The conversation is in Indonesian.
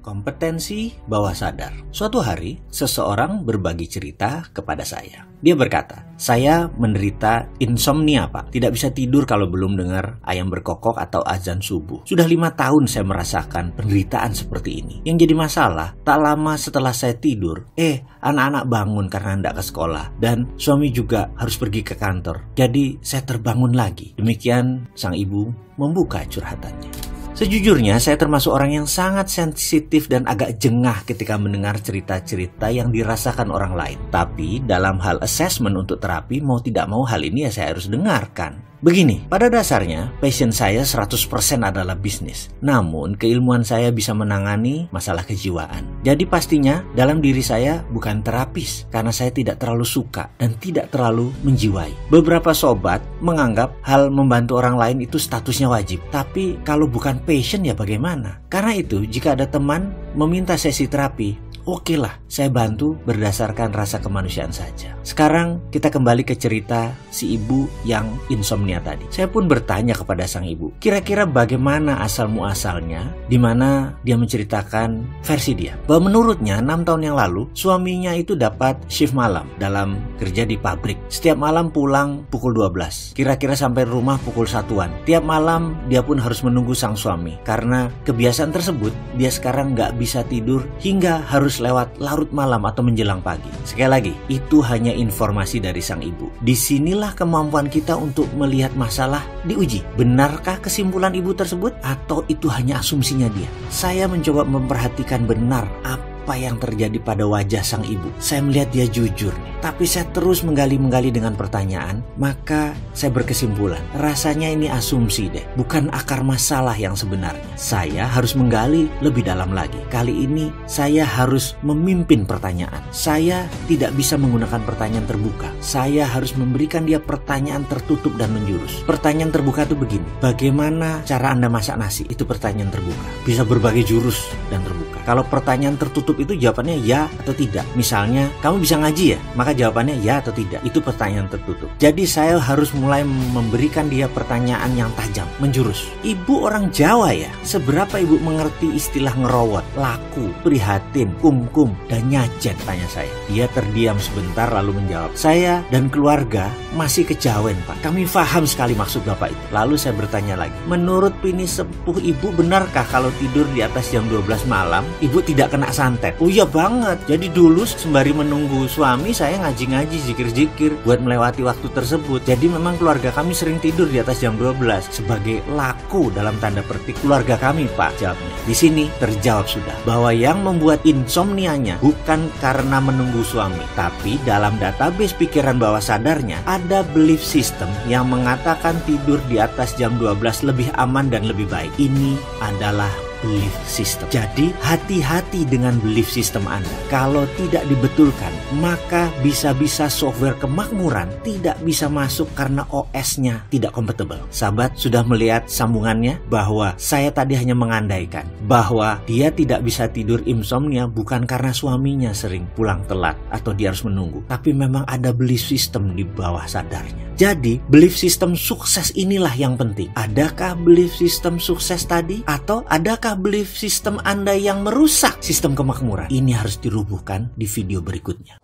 Kompetensi bawah sadar. Suatu hari, seseorang berbagi cerita kepada saya. Dia berkata, saya menderita insomnia, Pak. Tidak bisa tidur kalau belum dengar ayam berkokok atau azan subuh. Sudah 5 tahun saya merasakan penderitaan seperti ini. Yang jadi masalah, tak lama setelah saya tidur, anak-anak bangun karena hendak ke sekolah. Dan suami juga harus pergi ke kantor. Jadi saya terbangun lagi. Demikian sang ibu membuka curhatannya. Sejujurnya, saya termasuk orang yang sangat sensitif dan agak jengah ketika mendengar cerita-cerita yang dirasakan orang lain. Tapi, dalam hal assessment untuk terapi, mau tidak mau hal ini ya saya harus dengarkan. Begini, pada dasarnya, passion saya 100% adalah bisnis. Namun, keilmuan saya bisa menangani masalah kejiwaan. Jadi pastinya, dalam diri saya bukan terapis, karena saya tidak terlalu suka dan tidak terlalu menjiwai. Beberapa sobat menganggap hal membantu orang lain itu statusnya wajib. Tapi, kalau bukan passion ya bagaimana? Karena itu, jika ada teman meminta sesi terapi, oke lah, saya bantu berdasarkan rasa kemanusiaan saja. Sekarang kita kembali ke cerita si ibu yang insomnia tadi. Saya pun bertanya kepada sang ibu, kira-kira bagaimana asal muasalnya, di mana dia menceritakan versi dia. Bahwa menurutnya 6 tahun yang lalu, suaminya itu dapat shift malam dalam kerja di pabrik. Setiap malam pulang pukul 12. Kira-kira sampai rumah pukul 1-an. Tiap malam dia pun harus menunggu sang suami. Karena kebiasaan tersebut, dia sekarang nggak bisa tidur hingga harus lewat larut malam atau menjelang pagi. Sekali lagi, itu hanya informasi dari sang ibu. Disinilah kemampuan kita untuk melihat masalah diuji. Benarkah kesimpulan ibu tersebut atau itu hanya asumsinya dia? Saya mencoba memperhatikan benar apa yang terjadi pada wajah sang ibu. Saya melihat dia jujur nih. Tapi saya terus menggali dengan pertanyaan, maka saya berkesimpulan, rasanya ini asumsi deh, bukan akar masalah yang sebenarnya. Saya harus menggali lebih dalam lagi. Kali ini saya harus memimpin pertanyaan. Saya tidak bisa menggunakan pertanyaan terbuka. Saya harus memberikan dia pertanyaan tertutup dan menjurus. Pertanyaan terbuka itu begini, bagaimana cara Anda masak nasi? Itu pertanyaan terbuka. Bisa berbagai jurus dan terbuka. Kalau pertanyaan tertutup itu jawabannya ya atau tidak. Misalnya, kamu bisa ngaji ya? Maka jawabannya ya atau tidak. Itu pertanyaan tertutup. Jadi saya harus mulai memberikan dia pertanyaan yang tajam, menjurus. Ibu orang Jawa ya? Seberapa ibu mengerti istilah ngerowot, laku, prihatin, kumkum, dan nyajet? Tanya saya. Dia terdiam sebentar lalu menjawab, saya dan keluarga masih kejawen, Pak. Kami paham sekali maksud Bapak itu. Lalu saya bertanya lagi, menurut Pini sepuh ibu, benarkah kalau tidur di atas jam 12 malam, ibu tidak kena santet? Oh iya banget. Jadi dulu sembari menunggu suami, saya ngaji-ngaji, zikir-zikir buat melewati waktu tersebut. Jadi memang keluarga kami sering tidur di atas jam 12 sebagai laku dalam tanda petik keluarga kami, Pak, jawabnya. Di sini terjawab sudah bahwa yang membuat insomnianya bukan karena menunggu suami, tapi dalam database pikiran bawah sadarnya ada belief system yang mengatakan tidur di atas jam 12 lebih aman dan lebih baik. Ini adalah belief system. Jadi hati-hati dengan belief system Anda. Kalau tidak dibetulkan, maka bisa-bisa software kemakmuran tidak bisa masuk karena OS-nya tidak kompatibel. Sahabat sudah melihat sambungannya bahwa saya tadi hanya mengandaikan bahwa dia tidak bisa tidur insomnia bukan karena suaminya sering pulang telat atau dia harus menunggu, tapi memang ada belief system di bawah sadarnya. Jadi belief system sukses inilah yang penting. Adakah belief system sukses tadi atau adakah belief system Anda yang merusak sistem kemakmuran? Ini harus dirubuhkan di video berikutnya.